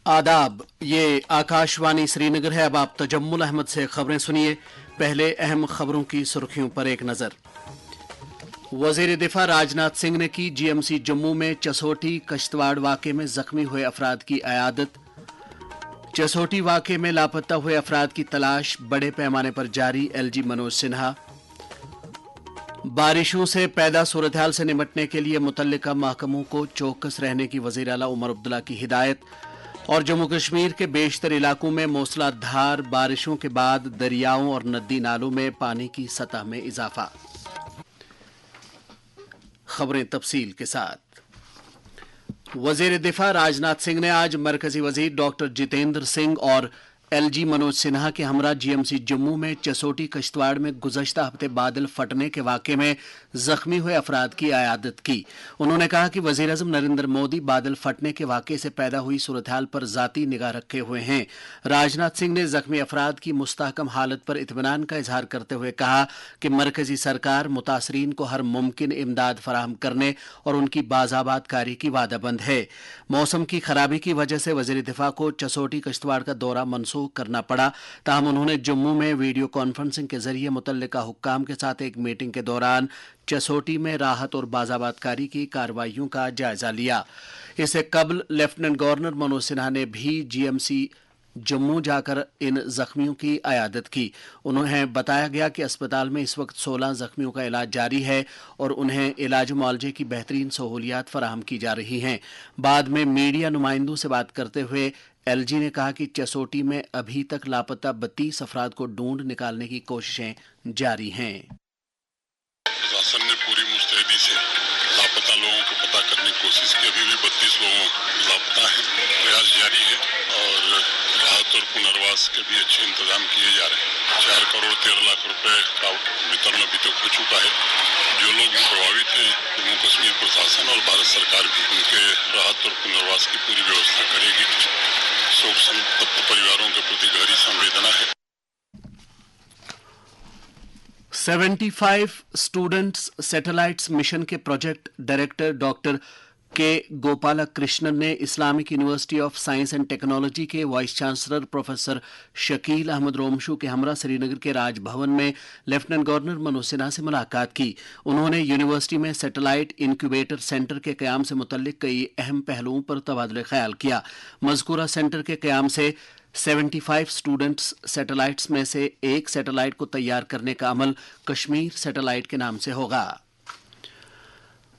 आदाब, ये आकाशवाणी श्रीनगर है। अब आप तजम्मुल अहमद से खबरें सुनिए। पहले अहम खबरों की सुर्खियों पर एक नजर। वजीर दिफा राजनाथ सिंह ने की जीएमसी जम्मू में चसोटी कश्तवाड़ वाक़े में जख्मी हुए अफराद की अयादत। चसोटी वाक़े में लापता हुए अफराद की तलाश बड़े पैमाने पर जारी, एलजी मनोज सिन्हा। बारिशों से पैदा सूरत हाल से निपटने के लिए मुतल्लिका महकमों को चौकस रहने की वज़ीर आला उमर अब्दुल्ला की हिदायत। और जम्मू कश्मीर के बेशतर इलाकों में मूसलाधार बारिशों के बाद दरियाओं और नदी नालों में पानी की सतह में इजाफा। खबरें तफसील के साथ। वजीर दिफा राजनाथ सिंह ने आज मरकजी वजीर डॉक्टर जितेंद्र सिंह और एलजी मनोज सिन्हा के हमरा जीएमसी जम्मू में चसोटी कश्तवाड़ में गुज़श्ता हफ्ते बादल फटने के वाक़े में जख्मी हुए अफराद की अयादत की। उन्होंने कहा कि वज़ीर आज़म नरेंद्र मोदी बादल फटने के वाक़े से पैदा हुई सूरत हाल पर ज़ाती निगाह रखे हुए हैं। राजनाथ सिंह ने जख्मी अफराद की मुस्तहकम हालत पर इत्मीनान का इजहार करते हुए कहा कि मरकजी सरकार मुतासरीन को हर मुमकिन इमदाद फराहम करने और उनकी बाज़ाबात कारी की वादाबंद है। मौसम की खराबी की वजह से वज़ीर दिफा को चसोटी कश्तवाड़ का दौरा मनसूख करना पड़ा, ताहम उन्होंने जम्मू में वीडियो कॉन्फ्रेंसिंग के जरिए मुतल्लिका हुक्काम के साथ एक मीटिंग के दौरान चसोटी में राहत और बाज़ाबातकारी की कार्रवाइयों का जायजा लिया। इससे कबल लेफ्टिनेंट गवर्नर मनोज सिन्हा ने भी जीएमसी जम्मू जाकर इन जख्मियों की अयादत की। उन्हें बताया गया कि अस्पताल में इस वक्त 16 जख्मियों का इलाज जारी है और उन्हें इलाज मुआलजे की बेहतरीन सहूलियात फराहम की जा रही हैं। बाद में मीडिया नुमाइंदों से बात करते हुए एलजी ने कहा कि चसोटी में अभी तक लापता 32 अफराद को ढूंढ निकालने की कोशिशें जारी हैं। प्रशासन ने पूरी मुस्तैदी से लापता लोगों को पता करने की कोशिश की। अभी भी 32 लोगों लापता हैं। प्रयास जारी है और राहत और पुनर्वास के भी अच्छे इंतजाम किए जा रहे हैं। 4 करोड़ 13 लाख रुपए का वितरण अभी तक हो चुका है। जो लोग भी प्रभावित हैं, जम्मू कश्मीर प्रशासन और भारत सरकार भी उनके राहत और पुनर्वास की पूरी व्यवस्था करेगी। शोक संतप्त परिवारों के प्रति गहरी संवेदना है। 75 स्टूडेंट्स सैटेलाइट्स मिशन के project director doctor K Gopalakrishnan ने Islamic University of Science and Technology के vice chancellor professor Shakeel Ahmad Romshoo के हमरा श्रीनगर के राजभवन में लेफ्टिनेंट गवर्नर मनोज सिन्हा से मुलाकात की। उन्होंने यूनिवर्सिटी में सैटेलाइट इंक्यूबेटर सेंटर के क़याम से मुतल्लिक कई अहम पहलुओं पर तबादला ख्याल किया। मज़कूरा सेंटर के क़याम से 75 स्टूडेंट्स सैटेलाइट्स में से एक सैटेलाइट को तैयार करने का अमल कश्मीर सैटेलाइट के नाम से होगा।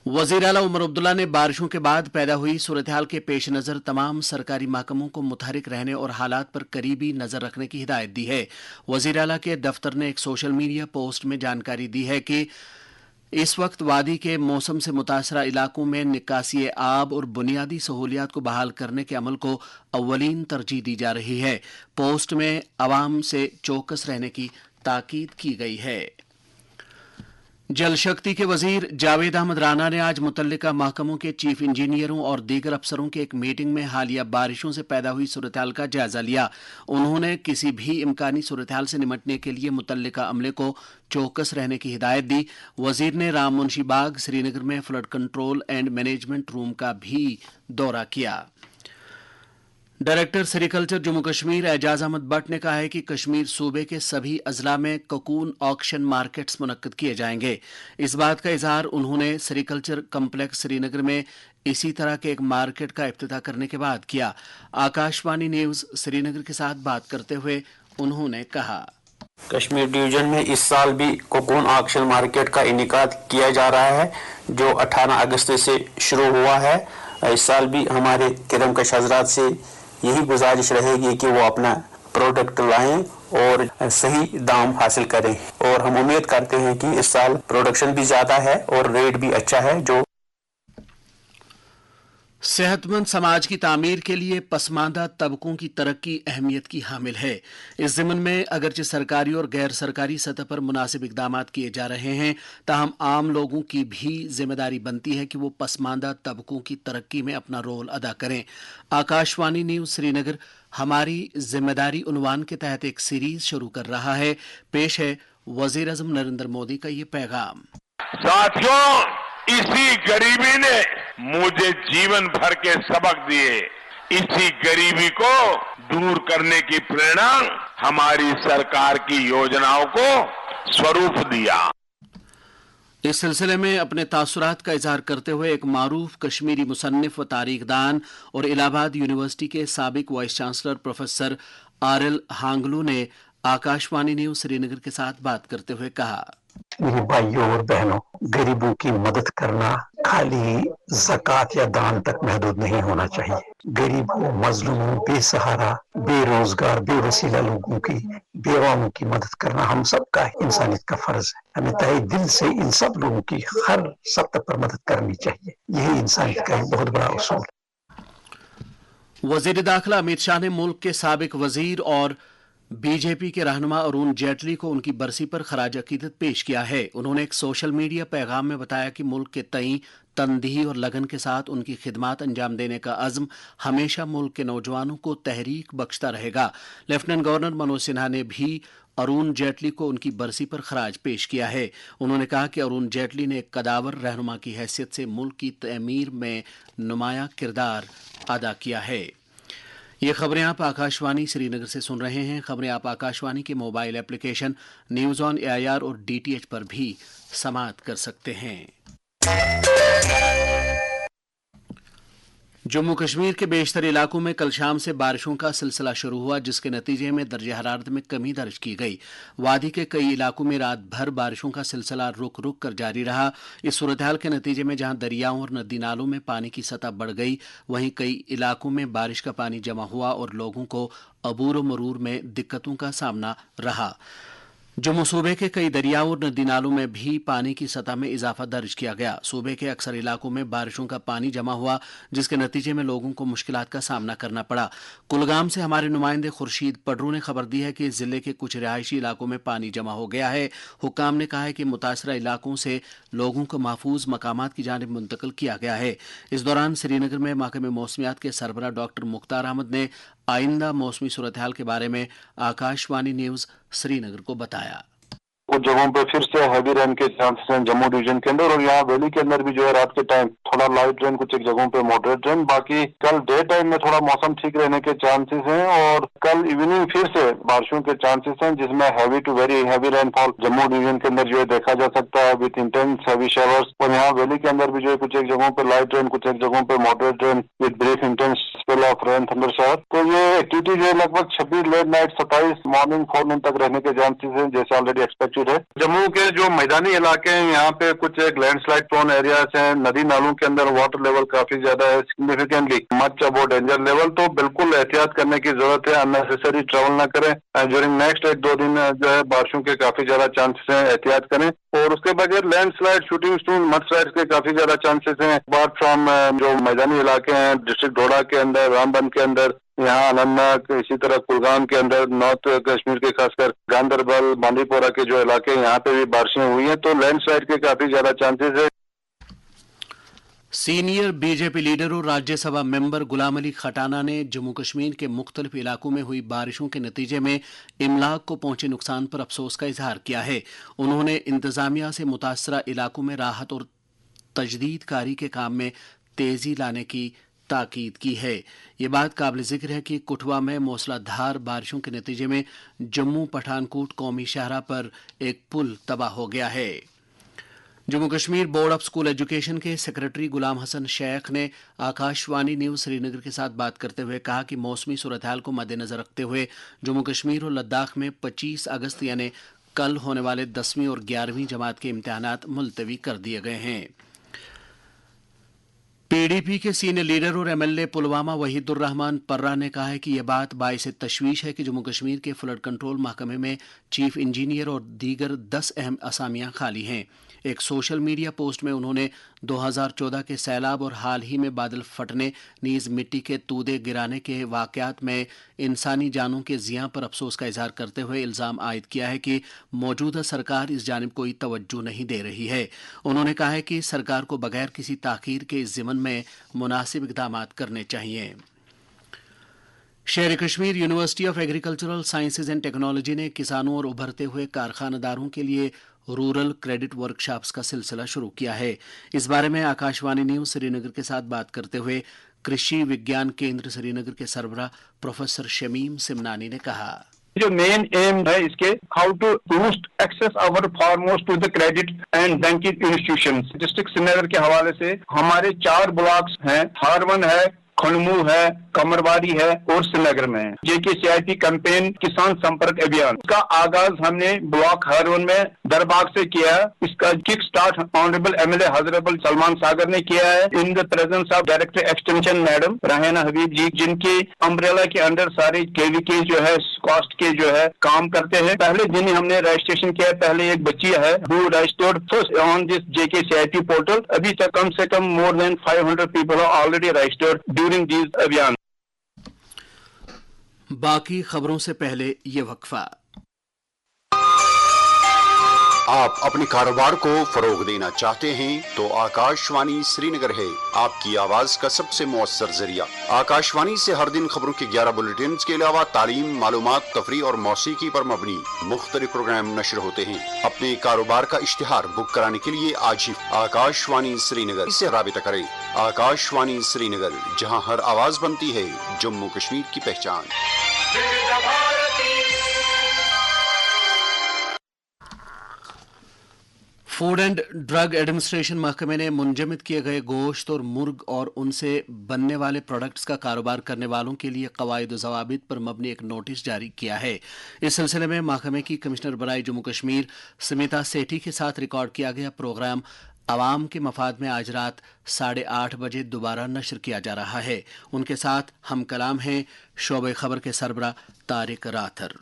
वज़ीर आला उमर अब्दुल्ला ने बारिशों के बाद पैदा हुई सूरत हाल के पेश नज़र तमाम सरकारी महकमों को मुतहरिक रहने और हालात पर करीबी नज़र रखने की हिदायत दी है। वज़ीर आला के दफ्तर ने एक सोशल मीडिया पोस्ट में जानकारी दी है कि इस वक्त वादी के मौसम से मुतासरा इलाकों में निकासी आब और बुनियादी सहूलियात को बहाल करने के अमल को अव्वलीन तरजीह दी जा रही है। पोस्ट में अवाम से चौकस रहने की ताकीद की गई है। जल शक्ति के वजीर जावेद अहमद राना ने आज मुतल्लिका महकमों के चीफ इंजीनियरों और दीगर अफसरों की एक मीटिंग में हालिया बारिशों से पैदा हुई सूरत हाल का जायजा लिया। उन्होंने किसी भी इम्कानी सूरत हाल से निपटने के लिए मुतल्लिका अमले को चौकस रहने की हिदायत दी। वजीर ने राम मुंशी बाग श्रीनगर में flood control and management room का भी दौरा किया। डायरेक्टर सेरिकल्चर जम्मू कश्मीर एजाज अहमद बट ने कहा है कि कश्मीर सूबे के सभी अजला में ककून ऑक्शन मार्केट्स मुनक्कद किए जाएंगे। इस बात का इजहार उन्होंने सेरिकल्चर कम्प्लेक्स श्रीनगर में इसी तरह के एक मार्केट का इफ्तिताह करने के बाद किया। आकाशवाणी न्यूज श्रीनगर के साथ बात करते हुए उन्होंने कहा, कश्मीर डिवीजन में इस साल भी कोकून ऑक्शन मार्केट का इनेकाद किया जा रहा है जो 18 अगस्त से शुरू हुआ है। इस साल भी हमारे किरमकश हजरात से यही गुजारिश रहेगी कि वो अपना प्रोडक्ट लाएं और सही दाम हासिल करें और हम उम्मीद करते हैं कि इस साल प्रोडक्शन भी ज्यादा है और रेट भी अच्छा है। जो सेहतमंद समाज की तामीर के लिए पसमानदा तबकों की तरक्की अहमियत की हामिल है। इस ज़िम्न में अगरचे सरकारी और गैर सरकारी सतह पर मुनासिब इक़दाम किए जा रहे हैं, ताहम आम लोगों की भी जिम्मेदारी बनती है कि वो पसमानदा तबकों की तरक्की में अपना रोल अदा करें। आकाशवाणी न्यूज़ श्रीनगर हमारी जिम्मेदारी उन्वान के तहत एक सीरीज शुरू कर रहा है। पेश है वज़ीर आज़म नरेंद्र मोदी का ये पैगाम। साथियों, इसी गरीबी ने मुझे जीवन भर के सबक दिए इसी गरीबी को दूर करने की प्रेरणा हमारी सरकार की योजनाओं को स्वरूप दिया। इस सिलसिले में अपने तासुरात का इजहार करते हुए एक मारूफ कश्मीरी मुसन्निफ व तारीखदान और इलाहाबाद यूनिवर्सिटी के साबिक vice chancellor professor RL Hanglu ने आकाशवाणी न्यूज श्रीनगर के साथ बात करते हुए कहा, मेरे भाइयों और बहनों, गरीबों की मदद करना खाली ज़कात या दान तक महदूद नहीं होना चाहिए। गरीबों, मजलूमों, बेसहारा, बेरोजगार, बेवसीला लोगों की, बेवाओं की मदद करना हम सबका इंसानियत का फर्ज है। हमें तहे दिल से इन सब लोगों की हर सख्त पर मदद करनी चाहिए। यही इंसानियत का एक बहुत बड़ा उसूल है। वजीर दाखिला अमित शाह ने मुल्क के साबिक वजीर और बीजेपी के रहनुमा अरुण जेटली को उनकी बरसी पर खराज अकीदत पेश किया है। उन्होंने एक सोशल मीडिया पैगाम में बताया कि मुल्क के तई तनदही और लगन के साथ उनकी खिदमात अंजाम देने का अज़्म हमेशा मुल्क के नौजवानों को तहरीक बख्शता रहेगा। लेफ्टिनेंट गवर्नर मनोज सिन्हा ने भी अरुण जेटली को उनकी बरसी पर खराज पेश किया है। उन्होंने कहा कि अरुण जेटली ने एक कदावर रहनुमा की हैसियत से मुल्क की तमीर में नुमाया किरदार अदा किया है। ये खबरें आप आकाशवाणी श्रीनगर से सुन रहे हैं। खबरें आप आकाशवाणी के mobile application news on AIR और डीटीएच पर भी समाअत कर सकते हैं। जम्मू कश्मीर के बेशतर इलाकों में कल शाम से बारिशों का सिलसिला शुरू हुआ, जिसके नतीजे में दर्जा हरारत में कमी दर्ज की गई। वादी के कई इलाकों में रात भर बारिशों का सिलसिला रुक रुक कर जारी रहा। इस सूरत हाल के नतीजे में जहां दरियाओं और नदी नालों में पानी की सतह बढ़ गई, वहीं कई इलाकों में बारिश का पानी जमा हुआ और लोगों को अबूर मरूर में दिक्कतों का सामना रहा। जम्मू सूबे के कई दरियाओं और नदी नालों में भी पानी की सतह में इजाफा दर्ज किया गया। सूबे के अक्सर इलाकों में बारिशों का पानी जमा हुआ, जिसके नतीजे में लोगों को मुश्किलात का सामना करना पड़ा। कुलगाम से हमारे नुमाइंदे खुर्शीद पडरू ने खबर दी है कि जिले के कुछ रिहायशी इलाकों में पानी जमा हो गया है। हुक्काम ने कहा है कि मुतासरा इलाकों से लोगों को महफूज मकामात की जानिब मुंतकिल किया गया है। इस दौरान श्रीनगर में महकमे मौसमियात के सरबराह डॉक्टर मुख्तार अहमद ने आइंदा मौसमी सूरत हाल के बारे में आकाशवाणी न्यूज श्रीनगर को बताया। कुछ जगहों पे फिर से हैवी रेन के चांसेस हैं जम्मू डिवीजन के अंदर, और यहाँ वैली के अंदर भी जो है रात के टाइम थोड़ा लाइट रेन, कुछ एक जगहों पे मॉडरेट रेन। बाकी कल डे टाइम में थोड़ा मौसम ठीक रहने के चांसेस हैं, और कल इवनिंग फिर से बारिशों के चांसेस हैं, जिसमें heavy to very heavy rainfall Jammu division के अंदर जो है देखा जा सकता है विद इंटेंस हैवी शावर्स। और यहाँ वैली के अंदर भी जो है कुछ एक जगहों पे लाइट रेन, कुछ एक जगहों पे moderate rain with brief intense spell of rain thunder shower. तो ये एक्टिविटी जो है लगभग 26 लेट नाइट 27 मॉर्निंग 4 नून तक रहने के चांसेस हैं, जैसे ऑलरेडी एक्सपेक्टेड है। जम्मू के जो मैदानी इलाके हैं यहाँ पे कुछ एक लैंडस्लाइड प्रोन एरियाज हैं। नदी नालों के अंदर वाटर लेवल काफी ज्यादा है, significantly much above danger level. तो बिल्कुल एहतियात करने की जरूरत है, अननेसेसरी ट्रैवल ना करें। ड्यूरिंग नेक्स्ट 1-2 दिन जो है बारिशों के काफी ज्यादा चांसेस हैं, एहतियात करें। और उसके बगैर लैंडस्लाइड, शूटिंग स्टोन, मडस्लाइड्स के काफी ज्यादा चांसेस हैं। अपार्ट फ्रॉम जो मैदानी इलाके हैं डिस्ट्रिक्ट डोडा के अंदर, रामबन के अंदर, यहाँ अनंतनाग, इसी तरह कुलगाम के अंदर, नॉर्थ कश्मीर के खासकर गांदरबल, बांदीपोरा के जो इलाके हैं यहाँ पे भी बारिशें हुई हैं, तो लैंडस्लाइड के काफी ज्यादा चांसेस है। सीनियर बीजेपी लीडर और राज्यसभा मेंबर गुलाम अली खटाना ने जम्मू कश्मीर के मुख्तलिफ इलाकों में हुई बारिशों के नतीजे में इमलाक को पहुंचे नुकसान पर अफसोस का इजहार किया है। उन्होंने इंतजामिया से मुतासरा इलाकों में राहत और तजदीद कारी के काम में तेजी लाने की ताकीद की है। ये बात काबिल जिक्र है कि कुठवा में मूसलाधार बारिशों के नतीजे में जम्मू पठानकोट कौमी शाहरा पर एक पुल तबाह हो गया है। Jammu Kashmir board of school education के सेक्रेटरी गुलाम हसन शेख ने आकाशवाणी न्यूज श्रीनगर के साथ बात करते हुए कहा कि मौसमी सूरत हाल को मद्देनजर रखते हुए जम्मू कश्मीर और लद्दाख में 25 अगस्त यानी कल होने वाले 10वीं और 11वीं जमात के इम्तिहानात मुलतवी कर दिए गए हैं। पीडीपी के सीनियर लीडर और एमएलए पुलवामा वहीदुर रहमान पर्रा ने कहा है कि यह बात बाइस तशवीश है कि जम्मू कश्मीर के फ्लड कंट्रोल महकमे में चीफ इंजीनियर और दीगर 10 अहम असामियां खाली हैं। एक सोशल मीडिया पोस्ट में उन्होंने 2014 के सैलाब और हाल ही में बादल फटने नीज मिट्टी के तूदे गिराने के वाकयात में इंसानी जानों के ज़ियां पर अफसोस का इजहार करते हुए इल्ज़ाम आयद किया है कि मौजूदा सरकार इस जानिब कोई तवज्जो नहीं दे रही है। उन्होंने कहा है कि सरकार को बगैर किसी ताख़ीर के इस ज़िमन में मुनासिब इक़दाम करने चाहिए। शेर Kashmir university of agricultural sciences and technology ने किसानों और उभरते हुए कारखानदारों के लिए रूरल क्रेडिट वर्कशॉप्स का सिलसिला शुरू किया है। इस बारे में आकाशवाणी न्यूज श्रीनगर के साथ बात करते हुए कृषि विज्ञान केंद्र श्रीनगर के सरबराह प्रोफेसर शमीम सिमनानी ने कहा, जो मेन एम है इसके how to boost access our farmers to the credit and banking institutions. District Srinagar के हवाले से हमारे 4 ब्लॉक्स हैं, हारवन है, खनमू है, कमरवारी है और श्रीनगर में है। JKCIP कैंपेन किसान संपर्क अभियान का आगाज हमने ब्लॉक हारवन में दरबाग से किया। इसका kick start honourable MLA Hazratbal Salman Sagar ने किया है in the presence of director extension madam Raheena Habib ji, जिनके अम्ब्रेला के अंडर सारे KVK जो है कॉस्ट के जो है काम करते हैं। पहले दिन ही हमने रजिस्ट्रेशन किया। पहले एक बच्ची है who registered first on this JKCIP portal। अभी तक कम से कम more than 500 people are already registered during these अभियान। बाकी खबरों से पहले ये वक्फा। आप अपने कारोबार को फरोग देना चाहते हैं तो आकाशवाणी श्रीनगर है आपकी आवाज का सबसे मौसर जरिया। आकाशवाणी से हर दिन खबरों के 11 बुलेटिन के अलावा तालीम, मालूमात, तफरीह और मौसीकी पर मबनी मुख्तलिफ प्रोग्राम नशर होते हैं। अपने कारोबार का इश्तिहार बुक कराने के लिए आज ही आकाशवाणी श्रीनगर से राबिता करें। आकाशवाणी श्रीनगर, जहां हर आवाज बनती है जम्मू कश्मीर की पहचान। फूड एंड ड्रग एडमिनिस्ट्रेशन महकमे ने मुंजमद किए गए गोश्त और मुर्ग और उनसे बनने वाले प्रोडक्ट्स का कारोबार करने वालों के लिए कवायद व ज़वाबित पर मबनी एक नोटिस जारी किया है। इस सिलसिले में महकमे की कमिश्नर बराए जम्मू कश्मीर स्मिता सेठी के साथ रिकॉर्ड किया गया प्रोग्राम आवाम के मफाद में आज रात 8:30 बजे दोबारा नशर किया जा रहा है। उनके साथ हम कलाम हैं शोबे खबर के सरबराह तारिक राथर।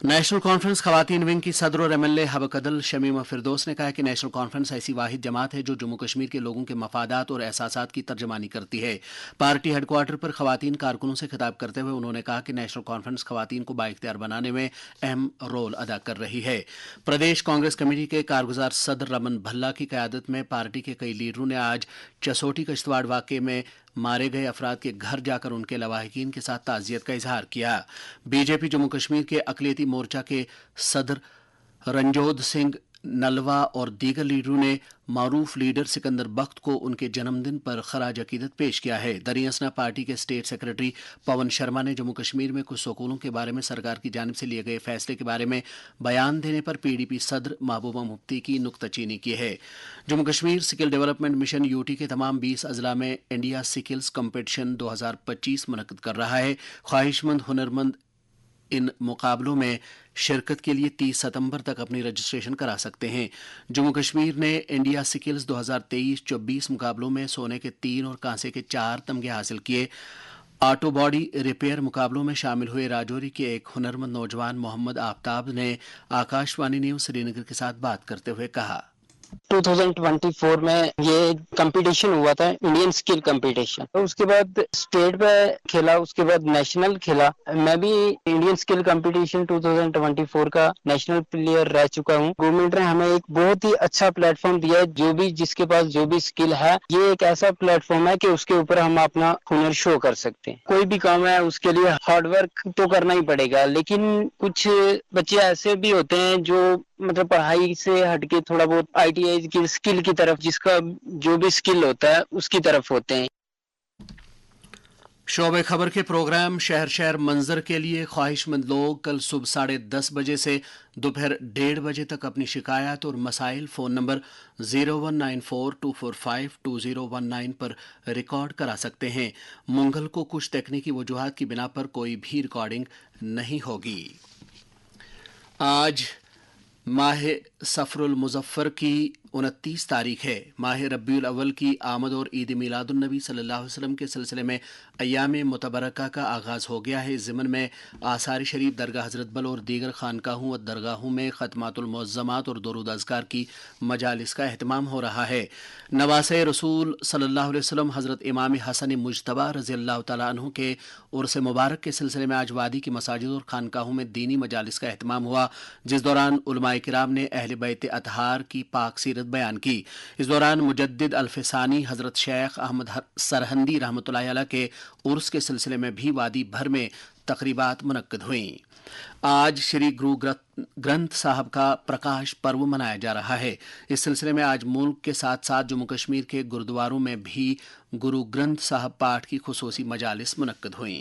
नेशनल कॉन्फ्रेंस खवातीन विंग की सदर और MLA हबकदल शमीमा फिरदौस ने कहा है कि नेशनल कॉन्फ्रेंस ऐसी वाहिद जमात है जो जम्मू कश्मीर के लोगों के मफादात और एहसासात की तर्जमानी करती है। पार्टी हेडक्वार्टर पर खवातीन कारकुनों से खिताब करते हुए उन्होंने कहा कि नेशनल कॉन्फ्रेंस खवातीन को बाइख्तियार बनाने में अहम रोल अदा कर रही है। प्रदेश कांग्रेस कमेटी के कारगुजार सदर रमन भल्ला की क़यादत में पार्टी के कई लीडरों ने आज चसोटी कश्तवाड़ वाक़े में मारे गए अफराद के घर जाकर उनके लवाहिकीन के साथ ताज़ियत का इजहार किया। बीजेपी जम्मू कश्मीर के अक़लियती मोर्चा के सदर रंजोद सिंह नलवा और दीगर लीडरों ने मारूफ लीडर सिकंदर बख्त को उनके जन्मदिन पर खराज अकीदत पेश किया है। दरियासना पार्टी के स्टेट सेक्रेटरी पवन शर्मा ने जम्मू कश्मीर में कुछ स्कूलों के बारे में सरकार की जानिब से लिए गए फैसले के बारे में बयान देने पर PDP सदर महबूबा मुफ्ती की नुक्ताचीनी की है। Jammu Kashmir skill development mission UT के तमाम 20 अजला में इंडिया स्किल्स कॉम्पिटिशन 2025 मुनक़िद कर रहा है। ख्वाहिशमंद हुनरमंद इन मुकाबलों में शिरकत के लिए 30 सितंबर तक अपनी रजिस्ट्रेशन करा सकते हैं। जम्मू कश्मीर ने इंडिया स्किल्स 2023-24 मुकाबलों में सोने के 3 और कांसे के 4 तमगे हासिल किए। ऑटो बॉडी रिपेयर मुकाबलों में शामिल हुए राजौरी के एक हुनरमंद नौजवान मोहम्मद आफ्ताब ने आकाशवाणी न्यूज़ श्रीनगर के साथ बात करते हुए कहा, 2024 में ये कंपटीशन हुआ था, इंडियन स्किल कंपटीशन। तो उसके बाद स्टेट पे खेला, उसके बाद नेशनल खेला। मैं भी इंडियन स्किल कंपटीशन 2024 का नेशनल प्लेयर रह चुका हूँ। गवर्नमेंट ने हमें एक बहुत ही अच्छा प्लेटफॉर्म दिया है। जो भी जिसके पास जो भी स्किल है, ये एक ऐसा प्लेटफॉर्म है कि उसके ऊपर हम अपना हुनर शो कर सकते हैं। कोई भी काम है उसके लिए हार्डवर्क तो करना ही पड़ेगा, लेकिन कुछ बच्चे ऐसे भी होते हैं जो मतलब पढ़ाई से हटके थोड़ा बहुत ITI की स्किल की तरफ, जिसका जो भी स्किल होता है उसकी तरफ होते हैं। शोबे खबर के प्रोग्राम शहर शहर मंजर के लिए ख्वाहिशमंद लोग कल सुबह 10:30 बजे से दोपहर 1:30 बजे तक अपनी शिकायत और मसाइल फ़ोन नंबर 0194-245-2019 पर रिकॉर्ड करा सकते हैं। मुंगल को कुछ तकनीकी वजूहात की बिना पर कोई भी रिकॉर्डिंग नहीं होगी। आज माह सफरुल मुज़फ़्फ़र की 29 तारीख है। माह रब्बीउल अव्वल की आमद और ईद मिलादुन्नबी सल्लल्लाहु अलैहि वसल्लम के सिलसिले में अय्याम मुतबरका का आगाज़ हो गया है। ज़िमन में आसार शरीफ, दरगाह हज़रत बल और दीगर खानकाहों व दरगाहों में ख़त्मातुल मुअज़्ज़मात और दुरूद अज़कार की मजालिस का अहतमाम हो रहा है। नवासे रसूल सल्लल्लाहु अलैहि वसल्लम हज़रत इमाम हसन मुज्तबा रज़ियल्लाहु तआला अन्हु के उर्स मुबारक के सिलसिले में आज वादी की मसाजिद और खानकाहों में दीनी मजालिस का अहतमाम हुआ, जिस दौरान उलमाए किराम ने अहले बैत अतहार की पाक सीरत बसीरत बयान की। इस दौरान मुजद्दिद अल्फसानी हजरत शेख अहमद सरहंदी रहमतुल्लाह अलैह के उर्स के सिलसिले में भी वादी भर में तकरीबात मुनक्कद हुई। आज श्री गुरु ग्रंथ साहब का प्रकाश पर्व मनाया जा रहा है। इस सिलसिले में आज मुल्क के साथ साथ जम्मू कश्मीर के गुरुद्वारों में भी गुरु ग्रंथ साहब पाठ की खुसूसी मजालिस मुनक्कद हुई।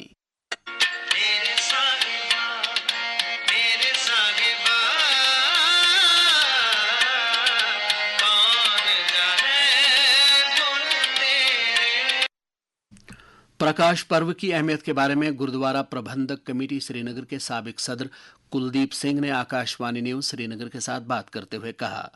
प्रकाश पर्व की अहमियत के बारे में गुरुद्वारा प्रबंधक कमेटी श्रीनगर के साबिक सदर कुलदीप सिंह ने आकाशवाणी न्यूज श्रीनगर के साथ बात करते हुए कहा,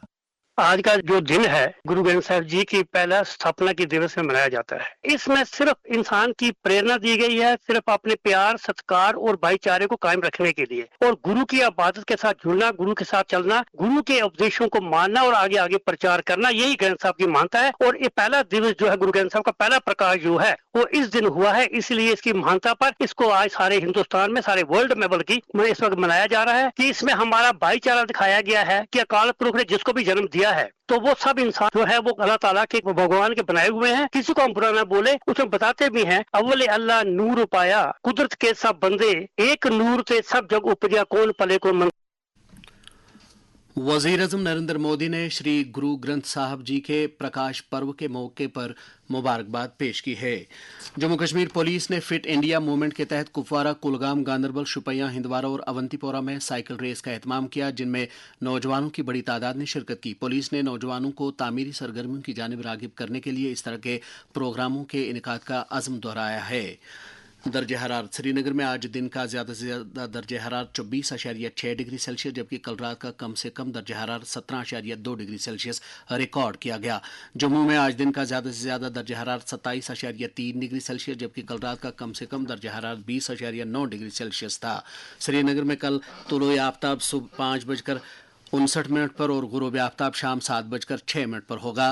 आज का जो दिन है गुरु ग्रंथ साहब जी की पहला स्थापना के दिवस में मनाया जाता है। इसमें सिर्फ इंसान की प्रेरणा दी गई है, सिर्फ अपने प्यार सत्कार और भाईचारे को कायम रखने के लिए, और गुरु की इबादत के साथ जुड़ना, गुरु के साथ चलना, गुरु के उपदेशों को मानना और आगे आगे प्रचार करना, यही ग्रंथ साहब की मानता है। और ये पहला दिवस जो है गुरु ग्रंथ साहब का पहला प्रकाश जो है वो इस दिन हुआ है, इसलिए इसकी महानता पर इसको आज सारे हिंदुस्तान में, सारे वर्ल्ड में बल्कि इस वक्त मनाया जा रहा है कि इसमें हमारा भाईचारा दिखाया गया है कि अकाल पुरख ने जिसको भी जन्म दिया है तो वो सब इंसान जो है वो अल्लाह ताला के भगवान के बनाए हुए हैं, किसी को हम बुरा ना बोले। उसमें बताते भी हैं अव्वल अल्लाह नूर पाया, कुदरत के सब बंदे एक नूर से सब जग उपजा, कौन पले को मन। वज़ीर-ए-आज़म नरेंद्र मोदी ने श्री गुरु ग्रंथ साहब जी के प्रकाश पर्व के मौके पर मुबारकबाद पेश की है। जम्मू कश्मीर पुलिस ने फिट इंडिया मूवमेंट के तहत कुपवारा, कुलगाम, गांदरबल, शुपियां, हिंदवारा और अवंतीपोरा में साइकिल रेस का एहतमाम किया, जिनमें नौजवानों की बड़ी तादाद ने शिरकत की। पुलिस ने नौजवानों को तामीरी सरगर्मियों की जानिब रागिब करने के लिए इस तरह के प्रोग्रामों के इनेकाद का अज़्म दोहराया है। दर्ज हरारत श्रीनगर में आज दिन का ज़्यादा से ज़्यादा दर्ज हरारत 24.6 डिग्री सेल्सियस जबकि कल रात का कम से कम दर्ज हरारत 17.2 डिग्री सेल्सियस रिकॉर्ड किया गया। जम्मू में आज दिन का ज़्यादा से ज़्यादा दर्ज हरारत 27.3 डिग्री सेल्सियस जबकि कल रात का कम से कम दर्ज हरारत 20.9 डिग्री सेल्सियस था। श्रीनगर में कल तुलुए आफ्ताब सुबह 5:59 पर और गुरूब आफ्ताब शाम 7:06 पर होगा।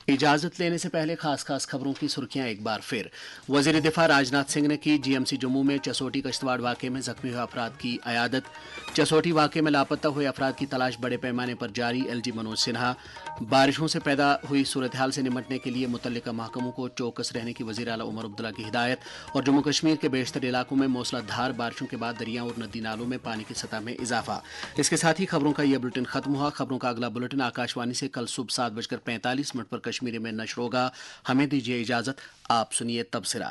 इजाजत लेने से पहले खास खबरों की सुर्खियां एक बार फिर। वजीर दिफा राजनाथ सिंह ने की जीएमसी जम्मू में चसोटी कश्तवाड़ वाक़े में जख्मी हुए अफराद की अयादत। चसोटी वाक़े में लापता हुए अफराद की तलाश बड़े पैमाने पर जारी, एलजी मनोज सिन्हा। बारिशों से पैदा हुई सूरत हाल से निमटने के लिए मुतल्लिका महकमों को चौकस रहने की वज़ीर आला उमर अब्दुल्ला की हिदायत। और जम्मू कश्मीर के बेशतर इलाकों में मूसलाधार बारिशों के बाद दरियाओं और नदी नालों में पानी की सतह में इजाफा। इसके साथ ही खबरों का यह बुलेटिन खत्म हुआ। खबरों का अगला बुलेटिन आकाशवाणी से कल सुबह 7:45 पर कश्मीरी में नश्र होगा। हमें दीजिए इजाजत, आप सुनिए तबसरा।